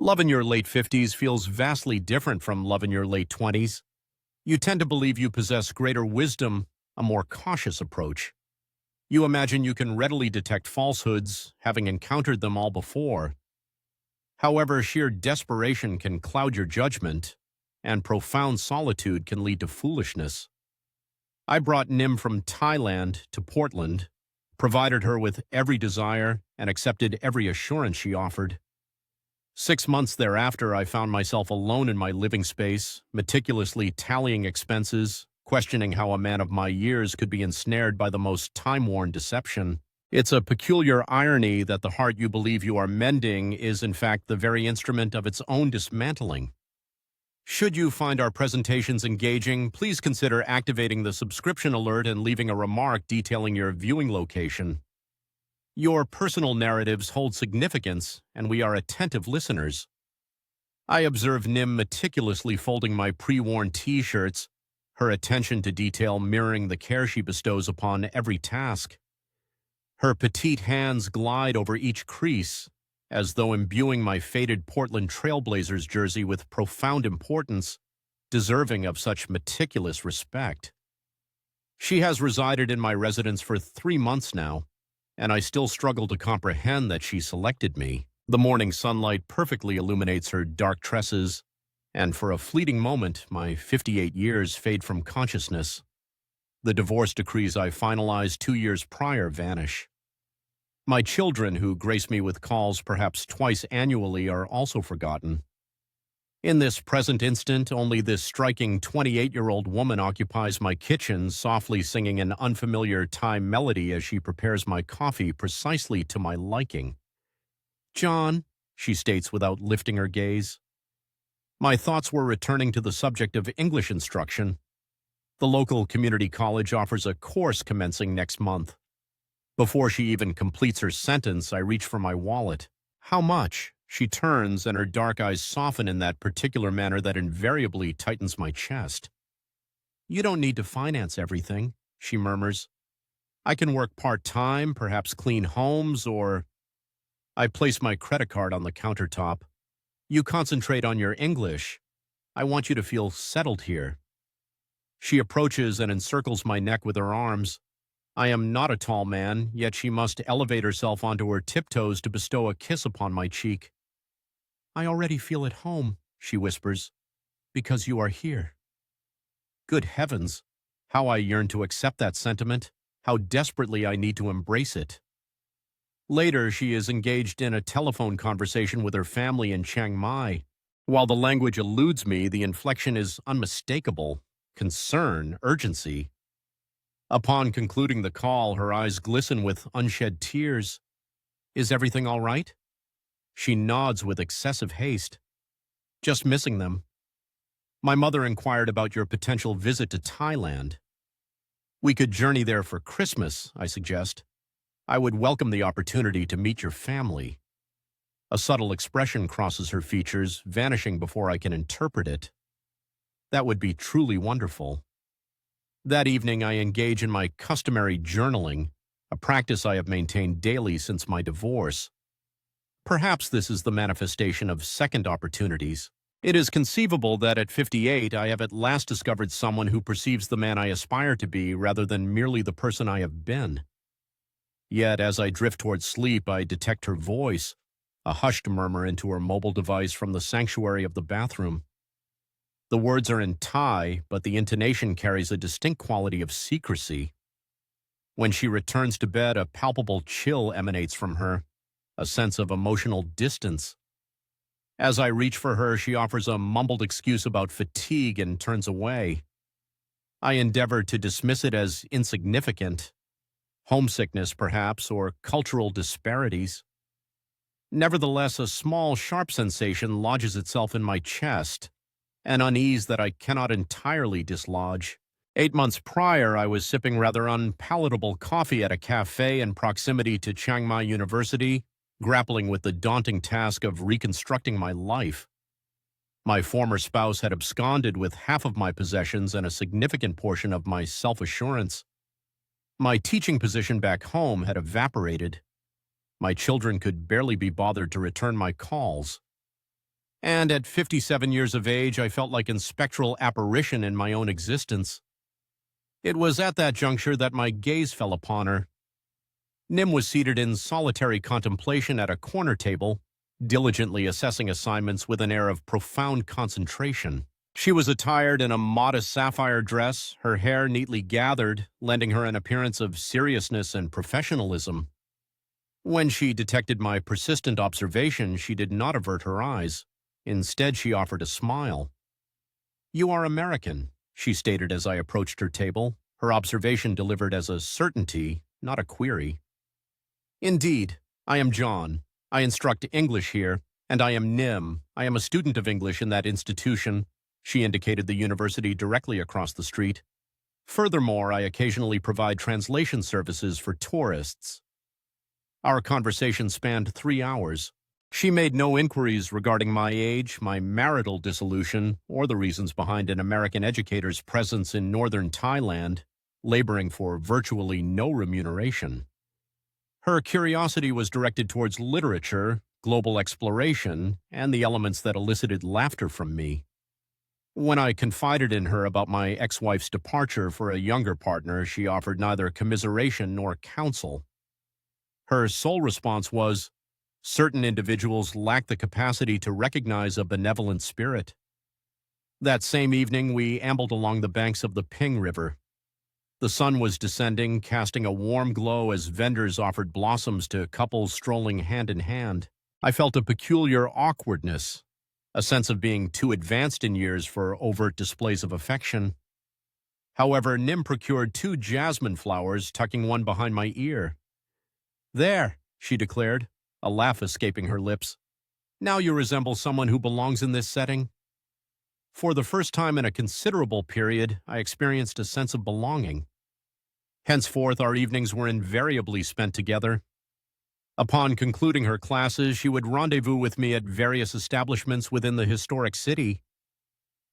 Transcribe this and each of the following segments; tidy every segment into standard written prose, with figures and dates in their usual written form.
Love in your late 50s feels vastly different from love in your late 20s. You tend to believe you possess greater wisdom, a more cautious approach. You imagine you can readily detect falsehoods, having encountered them all before. However, sheer desperation can cloud your judgment, and profound solitude can lead to foolishness. I brought Nim from Thailand to Portland, provided her with every desire, and accepted every assurance she offered. 6 months thereafter, I found myself alone in my living space, meticulously tallying expenses, questioning how a man of my years could be ensnared by the most time-worn deception. It's a peculiar irony that the heart you believe you are mending is in fact the very instrument of its own dismantling. Should you find our presentations engaging, please consider activating the subscription alert and leaving a remark detailing your viewing location. Your personal narratives hold significance, and we are attentive listeners. I observe Nim meticulously folding my pre-worn T-shirts, her attention to detail mirroring the care she bestows upon every task. Her petite hands glide over each crease, as though imbuing my faded Portland Trailblazers jersey with profound importance, deserving of such meticulous respect. She has resided in my residence for 3 months now, and I still struggle to comprehend that she selected me. The morning sunlight perfectly illuminates her dark tresses, and for a fleeting moment, my 58 years fade from consciousness. The divorce decrees I finalized 2 years prior vanish. My children, who grace me with calls perhaps twice annually, are also forgotten. In this present instant, only this striking 28-year-old woman occupies my kitchen, softly singing an unfamiliar Thai melody as she prepares my coffee precisely to my liking. "John," she states without lifting her gaze. My thoughts were returning to the subject of English instruction. The local community college offers a course commencing next month. Before she even completes her sentence, I reach for my wallet. "How much?" She turns, and her dark eyes soften in that particular manner that invariably tightens my chest. "You don't need to finance everything," she murmurs. "I can work part-time, perhaps clean homes, or—" I place my credit card on the countertop. "You concentrate on your English. I want you to feel settled here." She approaches and encircles my neck with her arms. I am not a tall man, yet she must elevate herself onto her tiptoes to bestow a kiss upon my cheek. "I already feel at home," she whispers, "because you are here." Good heavens, how I yearn to accept that sentiment, how desperately I need to embrace it. Later, she is engaged in a telephone conversation with her family in Chiang Mai. While the language eludes me, the inflection is unmistakable. Concern, urgency. Upon concluding the call, her eyes glisten with unshed tears. "Is everything all right?" She nods with excessive haste. "Just missing them. My mother inquired about your potential visit to Thailand. We could journey there for Christmas," I suggest. "I would welcome the opportunity to meet your family." A subtle expression crosses her features, vanishing before I can interpret it. "That would be truly wonderful." That evening, I engage in my customary journaling, a practice I have maintained daily since my divorce. Perhaps this is the manifestation of second opportunities. It is conceivable that at 58, I have at last discovered someone who perceives the man I aspire to be rather than merely the person I have been. Yet, as I drift towards sleep, I detect her voice, a hushed murmur into her mobile device from the sanctuary of the bathroom. The words are in Thai, but the intonation carries a distinct quality of secrecy. When she returns to bed, a palpable chill emanates from her, a sense of emotional distance. As I reach for her, she offers a mumbled excuse about fatigue and turns away. I endeavor to dismiss it as insignificant, homesickness perhaps, or cultural disparities. Nevertheless, a small, sharp sensation lodges itself in my chest, an unease that I cannot entirely dislodge. 8 months prior, I was sipping rather unpalatable coffee at a cafe in proximity to Chiang Mai University, grappling with the daunting task of reconstructing my life. My former spouse had absconded with half of my possessions and a significant portion of my self-assurance. My teaching position back home had evaporated. My children could barely be bothered to return my calls. And at 57 years of age, I felt like a spectral apparition in my own existence. It was at that juncture that my gaze fell upon her. Nim was seated in solitary contemplation at a corner table, diligently assessing assignments with an air of profound concentration. She was attired in a modest sapphire dress, her hair neatly gathered, lending her an appearance of seriousness and professionalism. When she detected my persistent observation, she did not avert her eyes. Instead, she offered a smile. "You are American," she stated as I approached her table, her observation delivered as a certainty, not a query. "Indeed, I am John. I instruct English here, and I am Nim. I am a student of English in that institution." She indicated the university directly across the street. "Furthermore, I occasionally provide translation services for tourists." Our conversation spanned 3 hours. She made no inquiries regarding my age, my marital dissolution, or the reasons behind an American educator's presence in northern Thailand, laboring for virtually no remuneration. Her curiosity was directed towards literature, global exploration, and the elements that elicited laughter from me. When I confided in her about my ex-wife's departure for a younger partner, she offered neither commiseration nor counsel. Her sole response was, "Certain individuals lack the capacity to recognize a benevolent spirit." That same evening, we ambled along the banks of the Ping River. The sun was descending, casting a warm glow as vendors offered blossoms to couples strolling hand in hand. I felt a peculiar awkwardness, a sense of being too advanced in years for overt displays of affection. However, Nim procured 2 jasmine flowers, tucking one behind my ear. "There," she declared, a laugh escaping her lips. "Now you resemble someone who belongs in this setting." For the first time in a considerable period, I experienced a sense of belonging. Henceforth, our evenings were invariably spent together. Upon concluding her classes, she would rendezvous with me at various establishments within the historic city.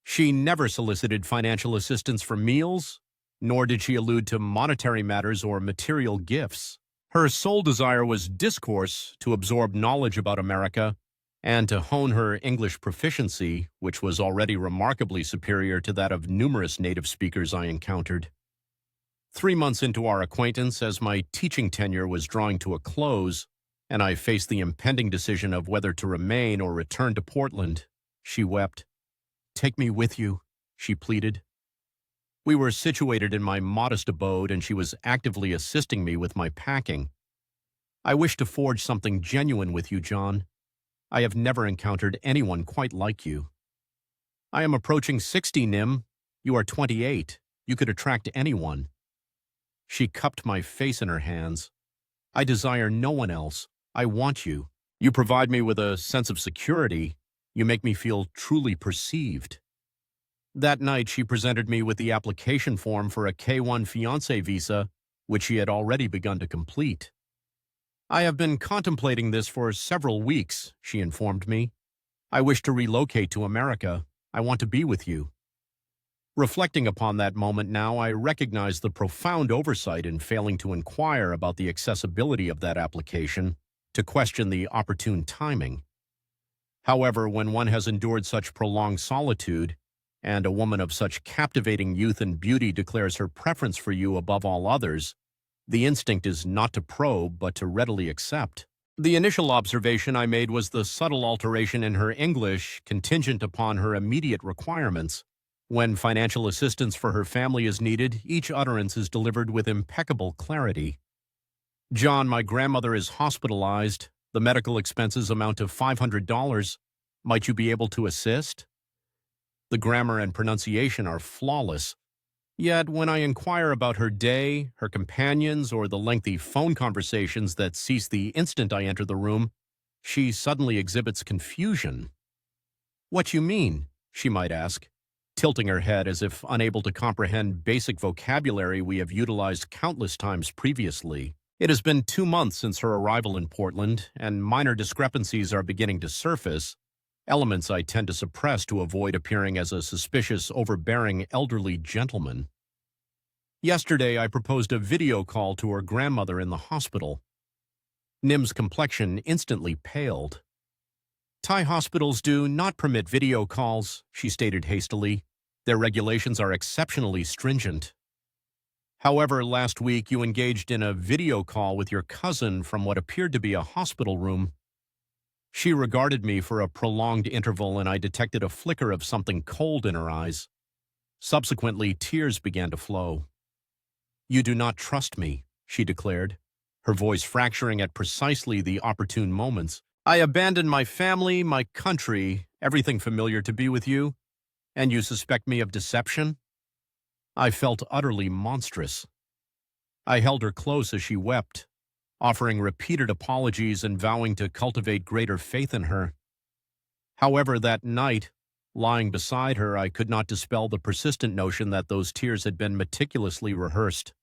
She never solicited financial assistance for meals, nor did she allude to monetary matters or material gifts. Her sole desire was discourse, to absorb knowledge about America, and to hone her English proficiency, which was already remarkably superior to that of numerous native speakers I encountered. 3 months into our acquaintance, as my teaching tenure was drawing to a close, and I faced the impending decision of whether to remain or return to Portland, she wept. "Take me with you," she pleaded. We were situated in my modest abode, and she was actively assisting me with my packing. "I wish to forge something genuine with you, John. I have never encountered anyone quite like you." "I am approaching 60, Nim. You are 28. You could attract anyone." She cupped my face in her hands. "I desire no one else. I want you. You provide me with a sense of security. You make me feel truly perceived." That night, she presented me with the application form for a K-1 Fiancée visa, which she had already begun to complete. "I have been contemplating this for several weeks," she informed me. "I wish to relocate to America. I want to be with you." Reflecting upon that moment now, I recognize the profound oversight in failing to inquire about the accessibility of that application, to question the opportune timing. However, when one has endured such prolonged solitude, and a woman of such captivating youth and beauty declares her preference for you above all others, the instinct is not to probe, but to readily accept. The initial observation I made was the subtle alteration in her English contingent upon her immediate requirements. When financial assistance for her family is needed, each utterance is delivered with impeccable clarity. "John, my grandmother is hospitalized. The medical expenses amount to $500. Might you be able to assist?" The grammar and pronunciation are flawless. Yet when I inquire about her day, her companions, or the lengthy phone conversations that cease the instant I enter the room, she suddenly exhibits confusion. "What you mean?" she might ask, tilting her head as if unable to comprehend basic vocabulary we have utilized countless times previously. It has been 2 months since her arrival in Portland, and minor discrepancies are beginning to surface, elements I tend to suppress to avoid appearing as a suspicious, overbearing elderly gentleman. Yesterday, I proposed a video call to her grandmother in the hospital. Nim's complexion instantly paled. Thai hospitals do not permit video calls, she stated hastily. Their regulations are exceptionally stringent. However, last week you engaged in a video call with your cousin from what appeared to be a hospital room. She regarded me for a prolonged interval and I detected a flicker of something cold in her eyes. Subsequently, tears began to flow. You do not trust me, she declared, her voice fracturing at precisely the opportune moments. I abandoned my family, my country, everything familiar to be with you, and you suspect me of deception? I felt utterly monstrous. I held her close as she wept, offering repeated apologies and vowing to cultivate greater faith in her. However, that night, lying beside her, I could not dispel the persistent notion that those tears had been meticulously rehearsed.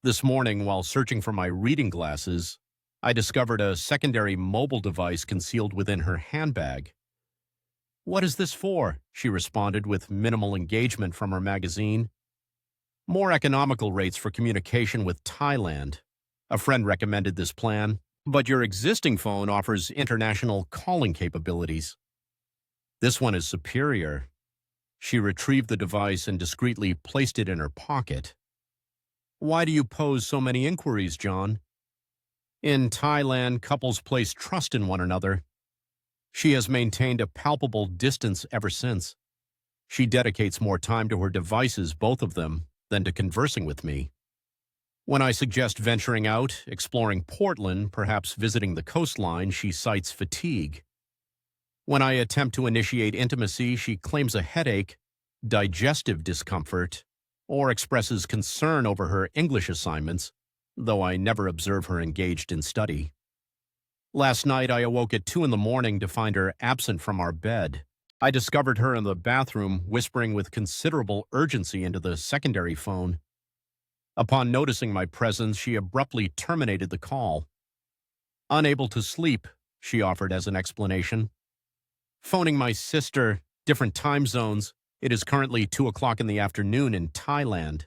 This morning, while searching for my reading glasses, I discovered a secondary mobile device concealed within her handbag. What is this for? She responded with minimal engagement from her magazine. More economical rates for communication with Thailand. A friend recommended this plan, but your existing phone offers international calling capabilities. This one is superior. She retrieved the device and discreetly placed it in her pocket. Why do you pose so many inquiries, John? In Thailand, couples place trust in one another. She has maintained a palpable distance ever since. She dedicates more time to her devices, both of them, than to conversing with me. When I suggest venturing out, exploring Portland, perhaps visiting the coastline, she cites fatigue. When I attempt to initiate intimacy, she claims a headache, digestive discomfort, or expresses concern over her English assignments, though I never observe her engaged in study. Last night, I awoke at 2 a.m. to find her absent from our bed. I discovered her in the bathroom, whispering with considerable urgency into the secondary phone. Upon noticing my presence, she abruptly terminated the call. Unable to sleep, she offered as an explanation. Phoning my sister, different time zones. It is currently 2 o'clock in the afternoon in Thailand.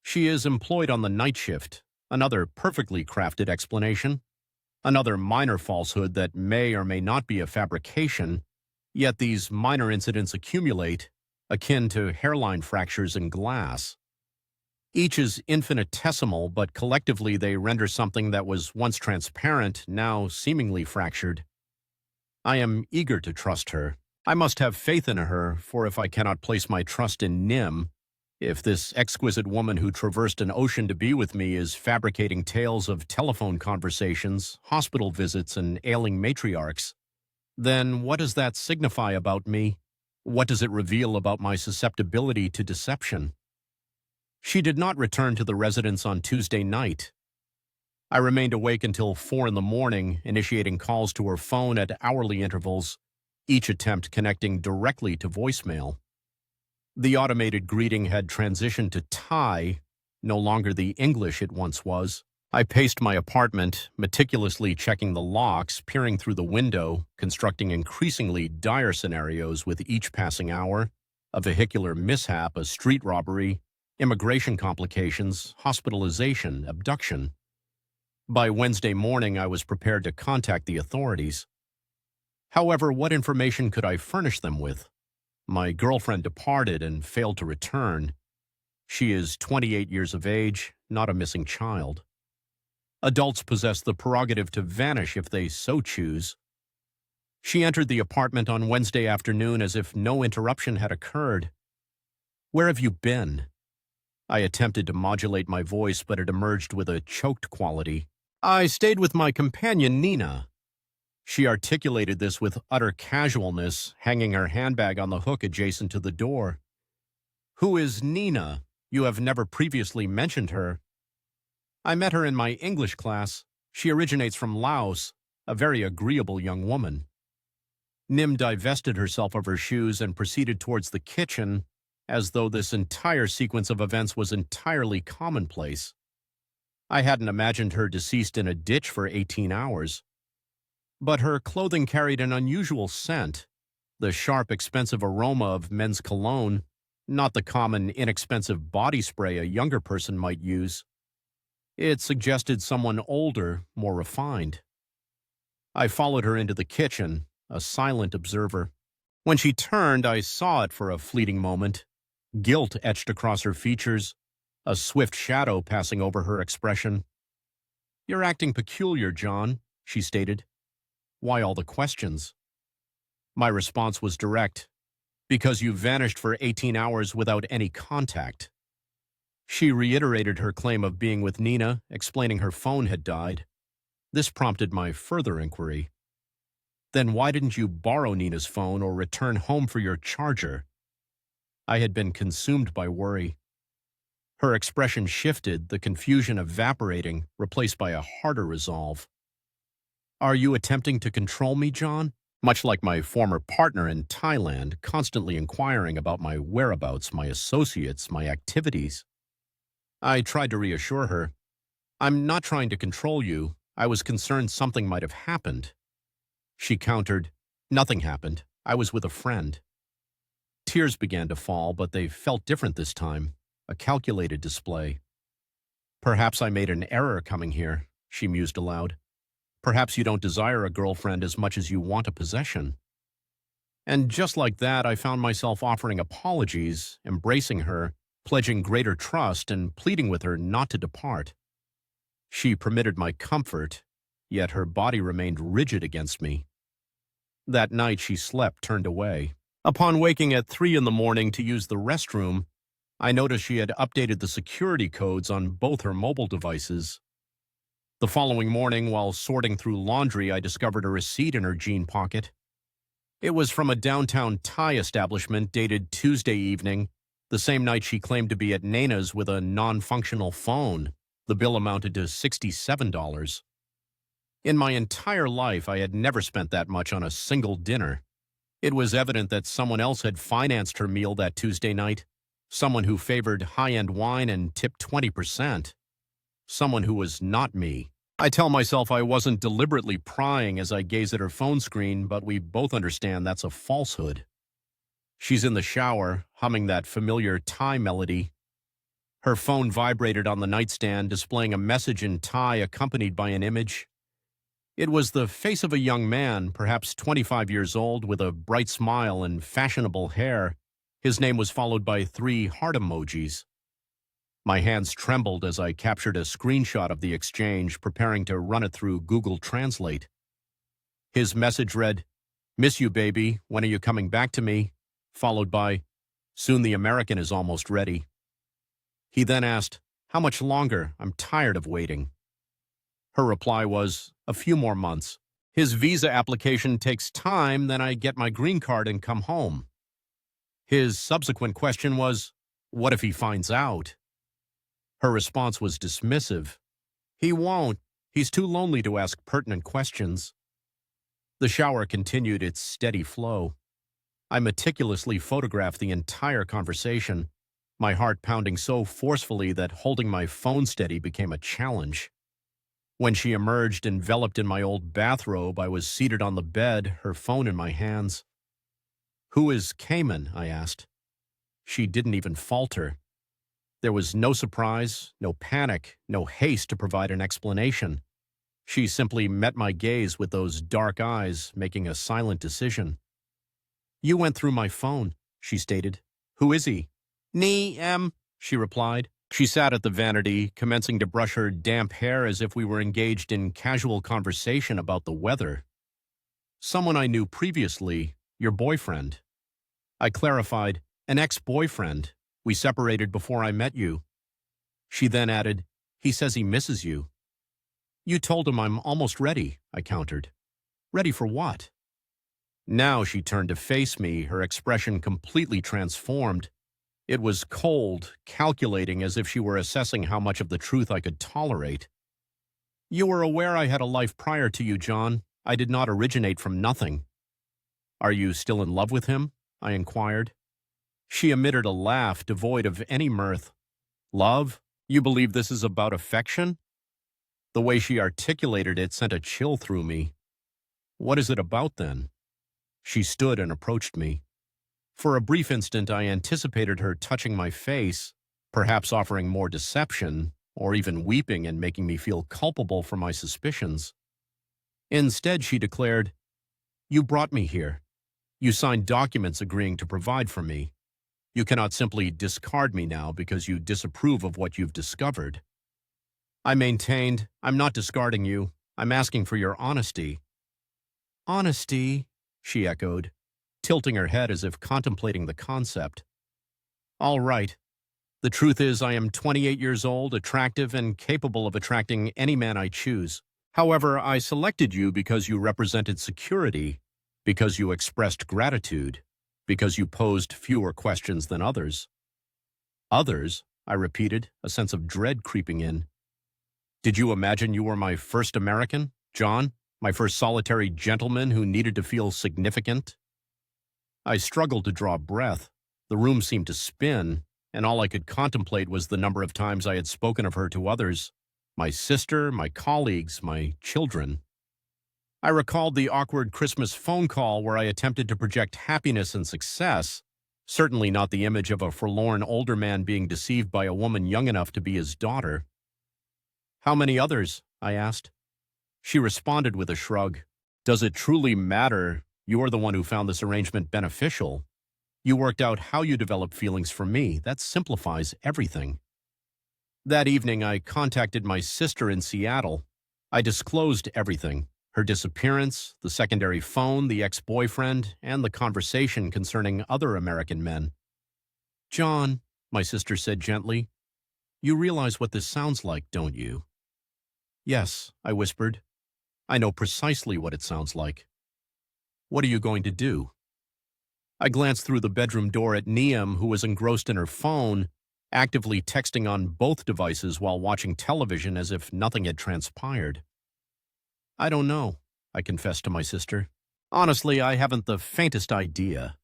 She is employed on the night shift, another perfectly crafted explanation. Another minor falsehood that may or may not be a fabrication, yet these minor incidents accumulate, akin to hairline fractures in glass. Each is infinitesimal, but collectively they render something that was once transparent, now seemingly fractured. I am eager to trust her. I must have faith in her, for if I cannot place my trust in Nim, if this exquisite woman who traversed an ocean to be with me is fabricating tales of telephone conversations, hospital visits, and ailing matriarchs, then what does that signify about me? What does it reveal about my susceptibility to deception? She did not return to the residence on Tuesday night. I remained awake until 4 a.m, initiating calls to her phone at hourly intervals, each attempt connecting directly to voicemail. The automated greeting had transitioned to Thai, no longer the English it once was. I paced my apartment, meticulously checking the locks, peering through the window, constructing increasingly dire scenarios with each passing hour: a vehicular mishap, a street robbery, immigration complications, hospitalization, abduction. By Wednesday morning, I was prepared to contact the authorities. However, what information could I furnish them with? My girlfriend departed and failed to return. She is 28 years of age, not a missing child. Adults possess the prerogative to vanish if they so choose. She entered the apartment on Wednesday afternoon as if no interruption had occurred. Where have you been? I attempted to modulate my voice, but it emerged with a choked quality. I stayed with my companion, Nina. She articulated this with utter casualness, hanging her handbag on the hook adjacent to the door. Who is Nina? You have never previously mentioned her. I met her in my English class. She originates from Laos, a very agreeable young woman. Nim divested herself of her shoes and proceeded towards the kitchen, as though this entire sequence of events was entirely commonplace. I hadn't imagined her deceased in a ditch for 18 hours. But her clothing carried an unusual scent, the sharp, expensive aroma of men's cologne, not the common, inexpensive body spray a younger person might use. It suggested someone older, more refined. I followed her into the kitchen, a silent observer. When she turned, I saw it for a fleeting moment. Guilt etched across her features, a swift shadow passing over her expression. "You're acting peculiar, John," she stated. "Why all the questions?" My response was direct. "Because you vanished for 18 hours without any contact." She reiterated her claim of being with Nina, explaining her phone had died. This prompted my further inquiry. "Then why didn't you borrow Nina's phone or return home for your charger?" I had been consumed by worry. Her expression shifted, the confusion evaporating, replaced by a harder resolve. "Are you attempting to control me, John? Much like my former partner in Thailand, constantly inquiring about my whereabouts, my associates, my activities." I tried to reassure her. "I'm not trying to control you. I was concerned something might have happened." She countered, "Nothing happened. I was with a friend." Tears began to fall, but they felt different this time, a calculated display. "Perhaps I made an error coming here," she mused aloud. "Perhaps you don't desire a girlfriend as much as you want a possession." And just like that, I found myself offering apologies, embracing her, pledging greater trust, and pleading with her not to depart. She permitted my comfort, yet her body remained rigid against me. That night she slept turned away. Upon waking at 3 in the morning to use the restroom, I noticed she had updated the security codes on both her mobile devices. The following morning, while sorting through laundry, I discovered a receipt in her jean pocket. It was from a downtown Thai establishment dated Tuesday evening, the same night she claimed to be at Nana's with a non-functional phone. The bill amounted to $67. In my entire life, I had never spent that much on a single dinner. It was evident that someone else had financed her meal that Tuesday night, someone who favored high-end wine and tipped 20%. Someone who was not me. I tell myself I wasn't deliberately prying as I gaze at her phone screen, but we both understand that's a falsehood. She's in the shower, humming that familiar Thai melody. Her phone vibrated on the nightstand, displaying a message in Thai accompanied by an image. It was the face of a young man, perhaps 25 years old, with a bright smile and fashionable hair. His name was followed by 3 heart emojis. My hands trembled as I captured a screenshot of the exchange, preparing to run it through Google Translate. His message read, "Miss you, baby. When are you coming back to me?" Followed by, "Soon the American is almost ready." He then asked, "How much longer? I'm tired of waiting." Her reply was, "A few more months. His visa application takes time, then I get my green card and come home." His subsequent question was, "What if he finds out?" Her response was dismissive. "He won't. He's too lonely to ask pertinent questions." The shower continued its steady flow. I meticulously photographed the entire conversation, my heart pounding so forcefully that holding my phone steady became a challenge. When she emerged, enveloped in my old bathrobe, I was seated on the bed, her phone in my hands. "Who is Cayman?" I asked. She didn't even falter. There was no surprise, no panic, no haste to provide an explanation. She simply met my gaze with those dark eyes, making a silent decision. "You went through my phone," she stated. "Who is he?" She replied. She sat at the vanity, commencing to brush her damp hair as if we were engaged in casual conversation about the weather. "Someone I knew previously, your boyfriend." I clarified, "An ex-boyfriend. We separated before I met you." She then added, "He says he misses you." "You told him I'm almost ready," I countered. "Ready for what?" Now she turned to face me, her expression completely transformed. It was cold, calculating, as if she were assessing how much of the truth I could tolerate. "You were aware I had a life prior to you, John. I did not originate from nothing." "Are you still in love with him?" I inquired. She emitted a laugh devoid of any mirth. "Love? You believe this is about affection?" The way she articulated it sent a chill through me. "What is it about, then?" She stood and approached me. For a brief instant, I anticipated her touching my face, perhaps offering more deception, or even weeping and making me feel culpable for my suspicions. Instead, she declared, You brought me here. You signed documents agreeing to provide for me. You cannot simply discard me now because you disapprove of what you've discovered. I maintained, I'm not discarding you. I'm asking for your honesty. Honesty, she echoed, tilting her head as if contemplating the concept. All right. The truth is I am 28 years old, attractive, and capable of attracting any man I choose. However, I selected you because you represented security, because you expressed gratitude, because you posed fewer questions than others. Others, I repeated, a sense of dread creeping in. Did you imagine you were my first American, John? My first solitary gentleman who needed to feel significant? I struggled to draw breath. The room seemed to spin, and all I could contemplate was the number of times I had spoken of her to others, my sister, my colleagues, my children. I recalled the awkward Christmas phone call where I attempted to project happiness and success, certainly not the image of a forlorn older man being deceived by a woman young enough to be his daughter. How many others? I asked. She responded with a shrug. Does it truly matter? You're the one who found this arrangement beneficial. You worked out how you develop feelings for me. That simplifies everything. That evening, I contacted my sister in Seattle. I disclosed everything. Her disappearance, the secondary phone, the ex-boyfriend, and the conversation concerning other American men. John, my sister said gently, you realize what this sounds like, don't you? Yes, I whispered. I know precisely what it sounds like. What are you going to do? I glanced through the bedroom door at Niam, who was engrossed in her phone, actively texting on both devices while watching television as if nothing had transpired. I don't know, I confessed to my sister. Honestly, I haven't the faintest idea.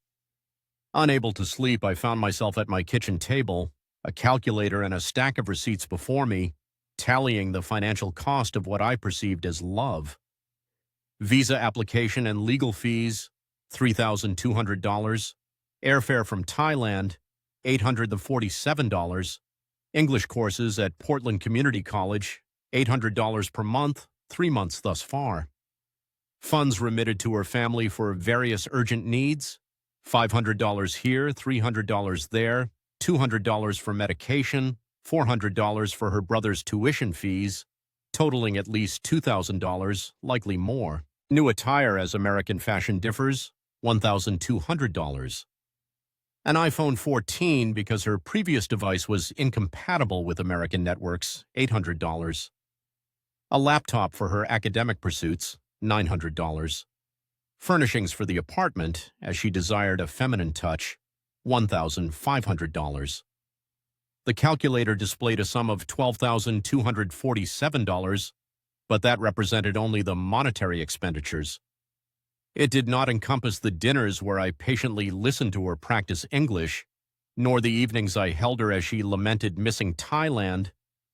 Unable to sleep, I found myself at my kitchen table, a calculator and a stack of receipts before me, tallying the financial cost of what I perceived as love. Visa application and legal fees, $3,200. Airfare from Thailand, $847. English courses at Portland Community College, $800 per month, 3 months thus far. Funds remitted to her family for various urgent needs, $500 here, $300 there, $200 for medication, $400 for her brother's tuition fees, totaling at least $2,000, likely more. New attire as American fashion differs, $1,200. An iPhone 14 because her previous device was incompatible with American networks, $800. A laptop for her academic pursuits, $900. Furnishings for the apartment, as she desired a feminine touch, $1,500. The calculator displayed a sum of $12,247, but that represented only the monetary expenditures. It did not encompass the dinners where I patiently listened to her practice English, nor the evenings I held her as she lamented missing Thailand,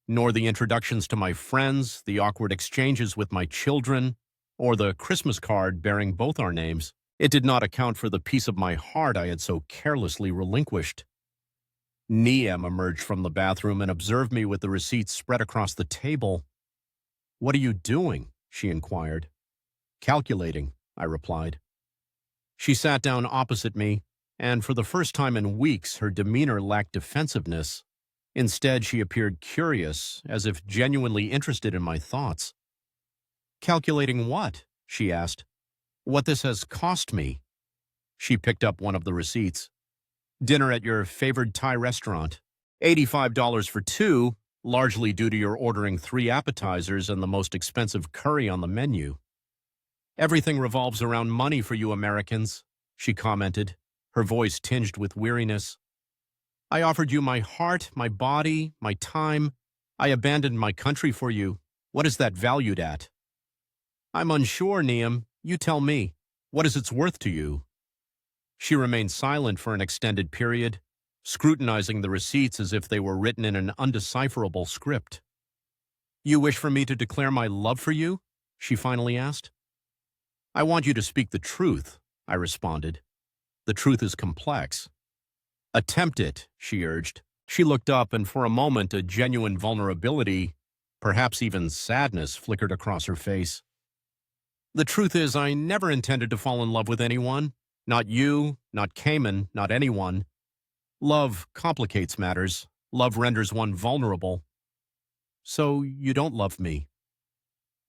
nor the introductions to my friends, the awkward exchanges with my children, or the Christmas card bearing both our names. It did not account for the piece of my heart I had so carelessly relinquished. Niam emerged from the bathroom and observed me with the receipts spread across the table. What are you doing? She inquired. Calculating, I replied. She sat down opposite me, and for the first time in weeks, her demeanor lacked defensiveness. Instead, she appeared curious, as if genuinely interested in my thoughts. Calculating what? She asked. What this has cost me. She picked up one of the receipts. Dinner at your favored Thai restaurant. $85 for two, largely due to your ordering 3 appetizers and the most expensive curry on the menu. Everything revolves around money for you Americans, she commented, her voice tinged with weariness. I offered you my heart, my body, my time. I abandoned my country for you. What is that valued at? I'm unsure, Niam. You tell me. What is its worth to you? She remained silent for an extended period, scrutinizing the receipts as if they were written in an undecipherable script. You wish for me to declare my love for you? She finally asked. I want you to speak the truth, I responded. The truth is complex. Attempt it, she urged. She looked up, and for a moment a genuine vulnerability, perhaps even sadness, flickered across her face. The truth is, I never intended to fall in love with anyone. Not you, not Cayman, not anyone. Love complicates matters. Love renders one vulnerable. So you don't love me.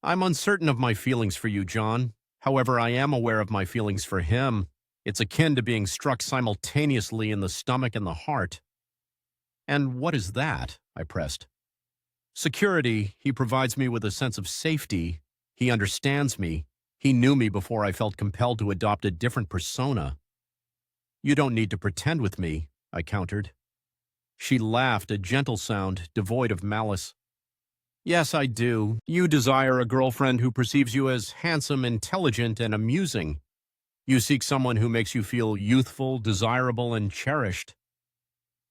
I'm uncertain of my feelings for you, John. However, I am aware of my feelings for him. It's akin to being struck simultaneously in the stomach and the heart. And what is that? I pressed. Security. He provides me with a sense of safety. He understands me. He knew me before I felt compelled to adopt a different persona. You don't need to pretend with me, I countered. She laughed, a gentle sound, devoid of malice. Yes, I do. You desire a girlfriend who perceives you as handsome, intelligent, and amusing. You seek someone who makes you feel youthful, desirable, and cherished.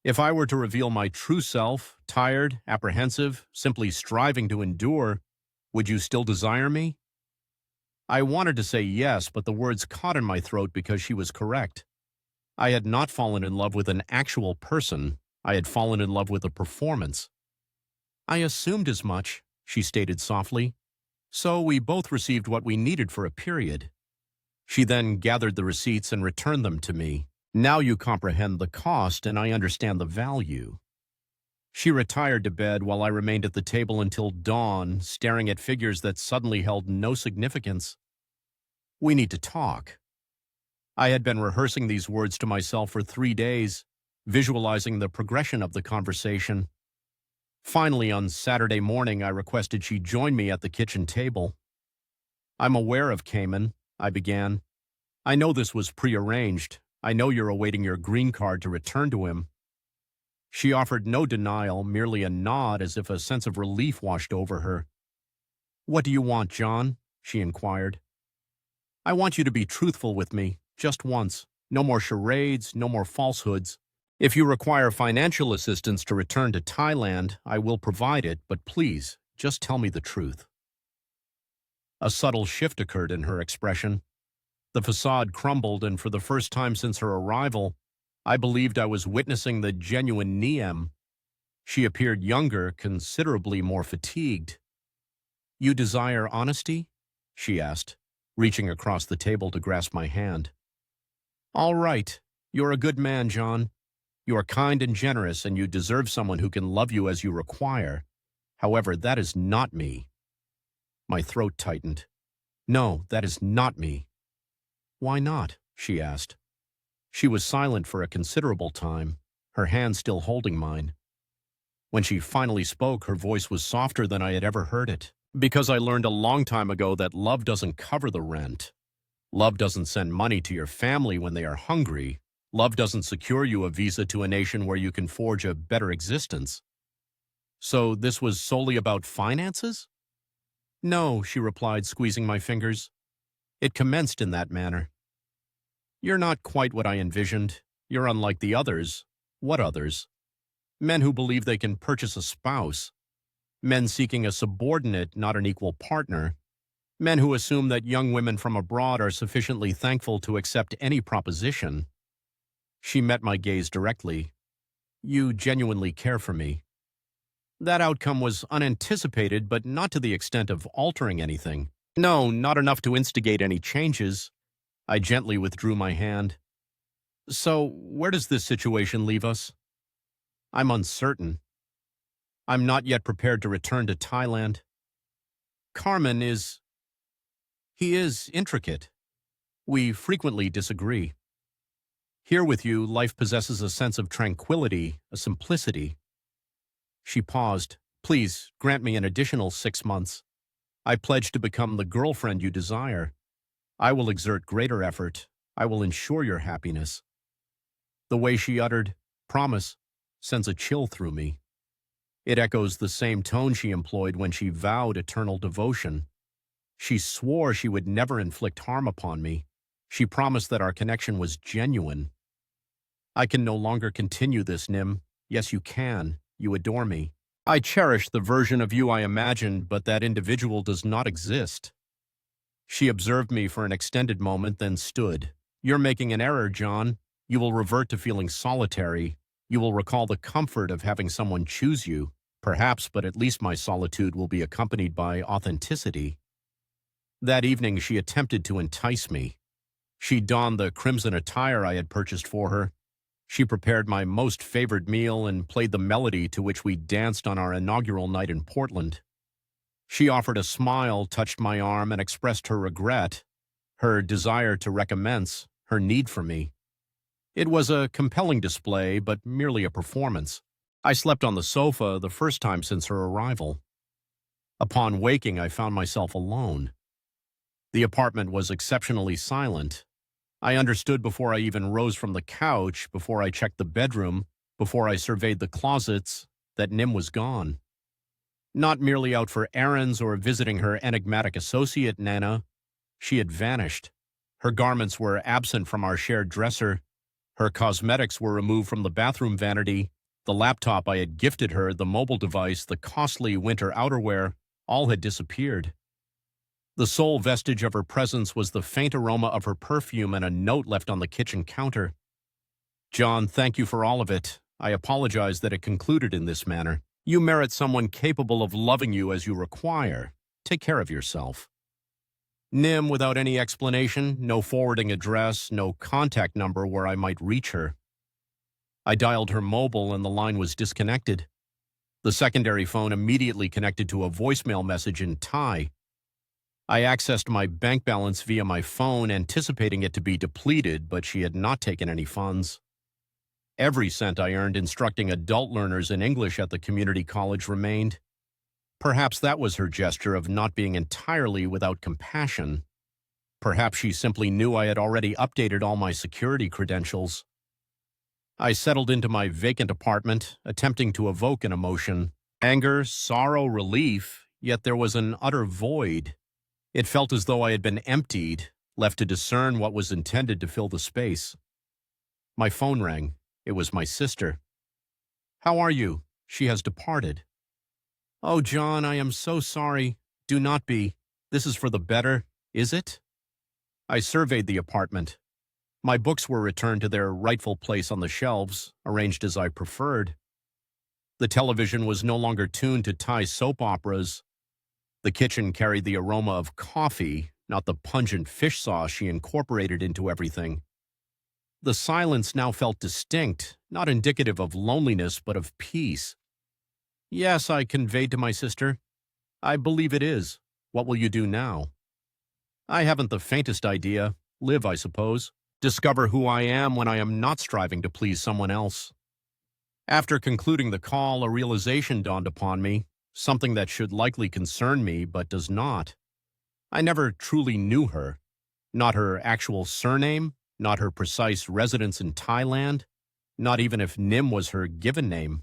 If I were to reveal my true self, tired, apprehensive, simply striving to endure, would you still desire me? I wanted to say yes, but the words caught in my throat because she was correct. I had not fallen in love with an actual person. I had fallen in love with a performance. I assumed as much, she stated softly. So we both received what we needed for a period. She then gathered the receipts and returned them to me. Now you comprehend the cost and I understand the value. She retired to bed while I remained at the table until dawn, staring at figures that suddenly held no significance. We need to talk. I had been rehearsing these words to myself for 3 days, visualizing the progression of the conversation. Finally, on Saturday morning, I requested she join me at the kitchen table. I'm aware of Cayman, I began. I know this was prearranged. I know you're awaiting your green card to return to him. She offered no denial, merely a nod as if a sense of relief washed over her. What do you want, John? She inquired. I want you to be truthful with me, just once. No more charades, no more falsehoods. If you require financial assistance to return to Thailand, I will provide it, but please, just tell me the truth. A subtle shift occurred in her expression. The facade crumbled, and for the first time since her arrival, I believed I was witnessing the genuine Niem. She appeared younger, considerably more fatigued. You desire honesty? She asked, reaching across the table to grasp my hand. All right. You're a good man, John. You are kind and generous, and you deserve someone who can love you as you require. However, that is not me. My throat tightened. No, that is not me. Why not? She asked. She was silent for a considerable time, her hand still holding mine. When she finally spoke, her voice was softer than I had ever heard it. Because I learned a long time ago that love doesn't cover the rent. Love doesn't send money to your family when they are hungry. Love doesn't secure you a visa to a nation where you can forge a better existence. So this was solely about finances? No, she replied, squeezing my fingers. It commenced in that manner. You're not quite what I envisioned. You're unlike the others. What others? Men who believe they can purchase a spouse. Men seeking a subordinate, not an equal partner. Men who assume that young women from abroad are sufficiently thankful to accept any proposition. She met my gaze directly. You genuinely care for me. That outcome was unanticipated, but not to the extent of altering anything. No, not enough to instigate any changes. I gently withdrew my hand. So, where does this situation leave us? I'm uncertain. I'm not yet prepared to return to Thailand. Carmen is... He is intricate. We frequently disagree. Here with you, life possesses a sense of tranquility, a simplicity. She paused. Please, grant me an additional 6 months. I pledge to become the girlfriend you desire. I will exert greater effort. I will ensure your happiness. The way she uttered, promise, sends a chill through me. It echoes the same tone she employed when she vowed eternal devotion. She swore she would never inflict harm upon me. She promised that our connection was genuine. I can no longer continue this, Nim. Yes, you can. You adore me. I cherish the version of you I imagined, but that individual does not exist. She observed me for an extended moment, then stood. You're making an error, John. You will revert to feeling solitary. You will recall the comfort of having someone choose you. Perhaps, but at least my solitude will be accompanied by authenticity. That evening, she attempted to entice me. She donned the crimson attire I had purchased for her. She prepared my most favored meal and played the melody to which we danced on our inaugural night in Portland. She offered a smile, touched my arm, and expressed her regret, her desire to recommence, her need for me. It was a compelling display, but merely a performance. I slept on the sofa the first time since her arrival. Upon waking, I found myself alone. The apartment was exceptionally silent. I understood before I even rose from the couch, before I checked the bedroom, before I surveyed the closets, that Nim was gone. Not merely out for errands or visiting her enigmatic associate, Nana. She had vanished. Her garments were absent from our shared dresser. Her cosmetics were removed from the bathroom vanity. The laptop I had gifted her, the mobile device, the costly winter outerwear, all had disappeared. The sole vestige of her presence was the faint aroma of her perfume and a note left on the kitchen counter. "John, thank you for all of it. I apologize that it concluded in this manner. You merit someone capable of loving you as you require. Take care of yourself." Nim, without any explanation, no forwarding address, no contact number where I might reach her. I dialed her mobile and the line was disconnected. The secondary phone immediately connected to a voicemail message in Thai. I accessed my bank balance via my phone, anticipating it to be depleted, but she had not taken any funds. Every cent I earned instructing adult learners in English at the community college remained. Perhaps that was her gesture of not being entirely without compassion. Perhaps she simply knew I had already updated all my security credentials. I settled into my vacant apartment, attempting to evoke an emotion. Anger, sorrow, relief, yet there was an utter void. It felt as though I had been emptied, left to discern what was intended to fill the space. My phone rang. It was my sister. "How are you? She has departed." "Oh, John, I am so sorry. Do not be. This is for the better, is it?" I surveyed the apartment. My books were returned to their rightful place on the shelves, arranged as I preferred. The television was no longer tuned to Thai soap operas. The kitchen carried the aroma of coffee, not the pungent fish sauce she incorporated into everything. The silence now felt distinct, not indicative of loneliness, but of peace. "Yes," I conveyed to my sister. "I believe it is. What will you do now?" "I haven't the faintest idea. Live, I suppose. Discover who I am when I am not striving to please someone else." After concluding the call, a realization dawned upon me, something that should likely concern me, but does not. I never truly knew her. Not her actual surname, not her precise residence in Thailand, not even if Nim was her given name.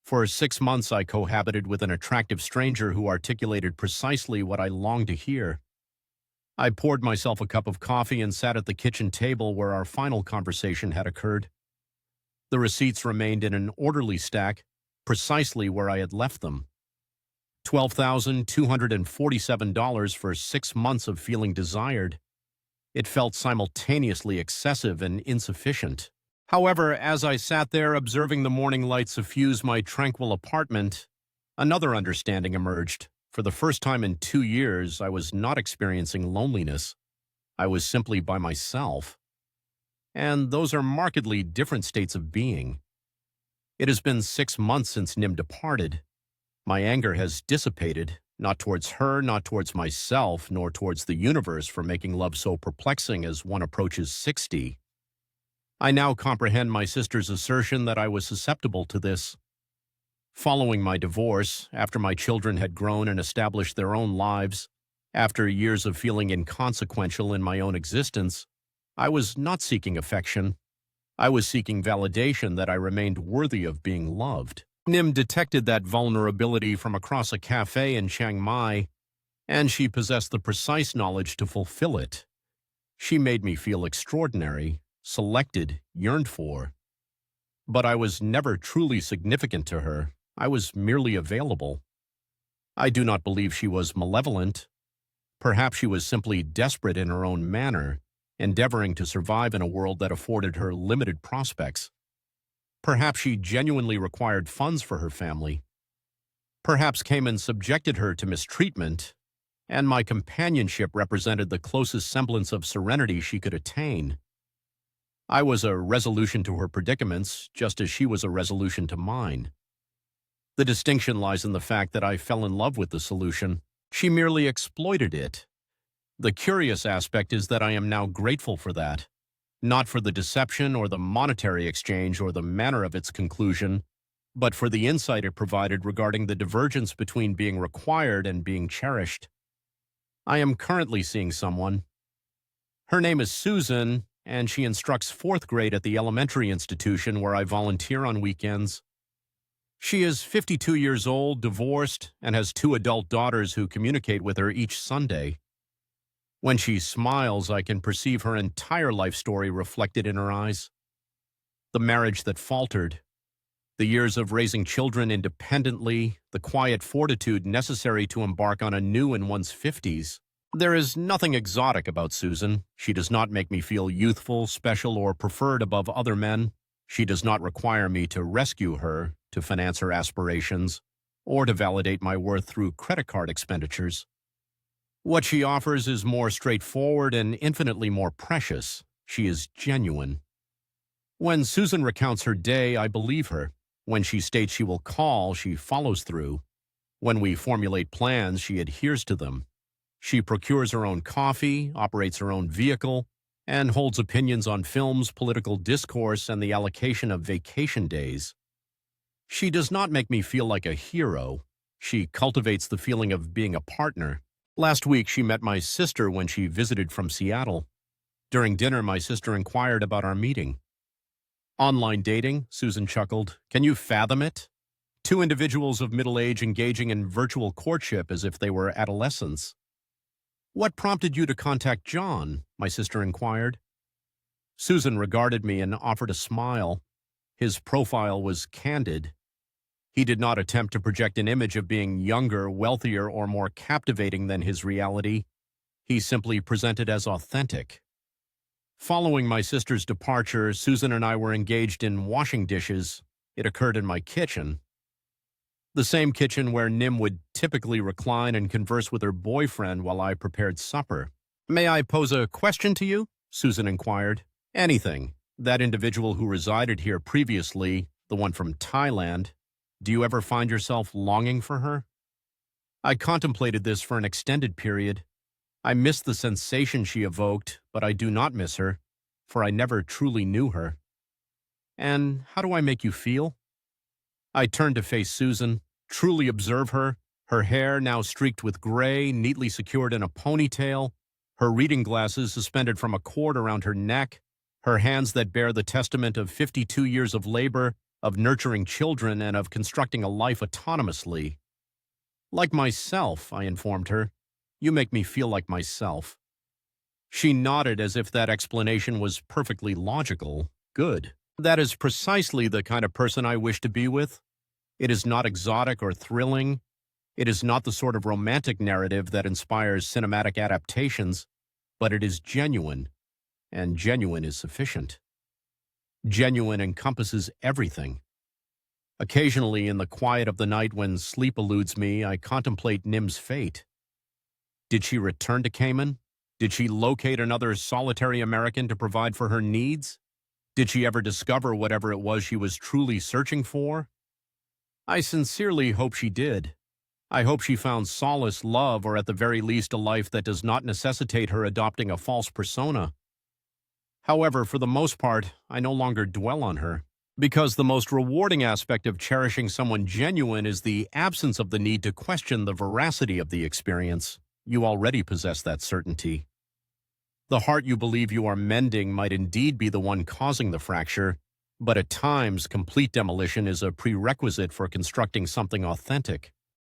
For 6 months I cohabited with an attractive stranger who articulated precisely what I longed to hear. I poured myself a cup of coffee and sat at the kitchen table where our final conversation had occurred. The receipts remained in an orderly stack, precisely where I had left them. $12,247 for 6 months of feeling desired. It felt simultaneously excessive and insufficient. However, as I sat there observing the morning light suffuse my tranquil apartment, another understanding emerged. For the first time in 2 years, I was not experiencing loneliness. I was simply by myself. And those are markedly different states of being. It has been 6 months since Nim departed. My anger has dissipated, not towards her, not towards myself, nor towards the universe for making love so perplexing as one approaches 60. I now comprehend my sister's assertion that I was susceptible to this. Following my divorce, after my children had grown and established their own lives, after years of feeling inconsequential in my own existence, I was not seeking affection. I was seeking validation that I remained worthy of being loved. Nim detected that vulnerability from across a cafe in Chiang Mai, and she possessed the precise knowledge to fulfill it. She made me feel extraordinary, selected, yearned for. But I was never truly significant to her. I was merely available. I do not believe she was malevolent. Perhaps she was simply desperate in her own manner, endeavoring to survive in a world that afforded her limited prospects. Perhaps she genuinely required funds for her family. Perhaps Cayman subjected her to mistreatment. and my companionship represented the closest semblance of serenity she could attain. I was a resolution to her predicaments, just as she was a resolution to mine. The distinction lies in the fact that I fell in love with the solution. She merely exploited it. The curious aspect is that I am now grateful for that, not for the deception or the monetary exchange or the manner of its conclusion, but for the insight it provided regarding the divergence between being required and being cherished. I am currently seeing someone. Her name is Susan, and she instructs fourth grade at the elementary institution where I volunteer on weekends. She is 52 years old, divorced, and has 2 adult daughters who communicate with her each Sunday. When she smiles, I can perceive her entire life story reflected in her eyes. The marriage that faltered, the years of raising children independently, the quiet fortitude necessary to embark on a new in one's 50s. There is nothing exotic about Susan. She does not make me feel youthful, special, or preferred above other men. She does not require me to rescue her, to finance her aspirations, or to validate my worth through credit card expenditures. What she offers is more straightforward and infinitely more precious. She is genuine. When Susan recounts her day, I believe her. When she states she will call, she follows through. When we formulate plans, she adheres to them. She procures her own coffee, operates her own vehicle, and holds opinions on films, political discourse, and the allocation of vacation days. She does not make me feel like a hero. She cultivates the feeling of being a partner. Last week, she met my sister when she visited from Seattle. During dinner, my sister inquired about our meeting. Online dating, Susan chuckled. Can you fathom it? 2 individuals of middle age engaging in virtual courtship as if they were adolescents. What prompted you to contact John? My sister inquired. Susan regarded me and offered a smile. His profile was candid. He did not attempt to project an image of being younger, wealthier, or more captivating than his reality. He simply presented as authentic. Following my sister's departure, Susan and I were engaged in washing dishes. It occurred in my kitchen. The same kitchen where Nim would typically recline and converse with her boyfriend while I prepared supper. May I pose a question to you? Susan inquired. Anything. That individual who resided here previously, the one from Thailand, do you ever find yourself longing for her? I contemplated this for an extended period. I miss the sensation she evoked, but I do not miss her, for I never truly knew her. And how do I make you feel? I turned to face Susan, truly observe her, her hair now streaked with gray, neatly secured in a ponytail, her reading glasses suspended from a cord around her neck, her hands that bear the testament of 52 years of labor, of nurturing children, and of constructing a life autonomously. Like myself, I informed her. You make me feel like myself. She nodded as if that explanation was perfectly logical. Good. That is precisely the kind of person I wish to be with. It is not exotic or thrilling. It is not the sort of romantic narrative that inspires cinematic adaptations, but it is genuine, and genuine is sufficient. Genuine encompasses everything. Occasionally, in the quiet of the night when sleep eludes me, I contemplate Nim's fate. Did she return to Cayman? Did she locate another solitary American to provide for her needs? Did she ever discover whatever it was she was truly searching for? I sincerely hope she did. I hope she found solace, love, or at the very least a life that does not necessitate her adopting a false persona. However, for the most part, I no longer dwell on her, because the most rewarding aspect of cherishing someone genuine is the absence of the need to question the veracity of the experience. You already possess that certainty. The heart you believe you are mending might indeed be the one causing the fracture, but at times complete demolition is a prerequisite for constructing something authentic.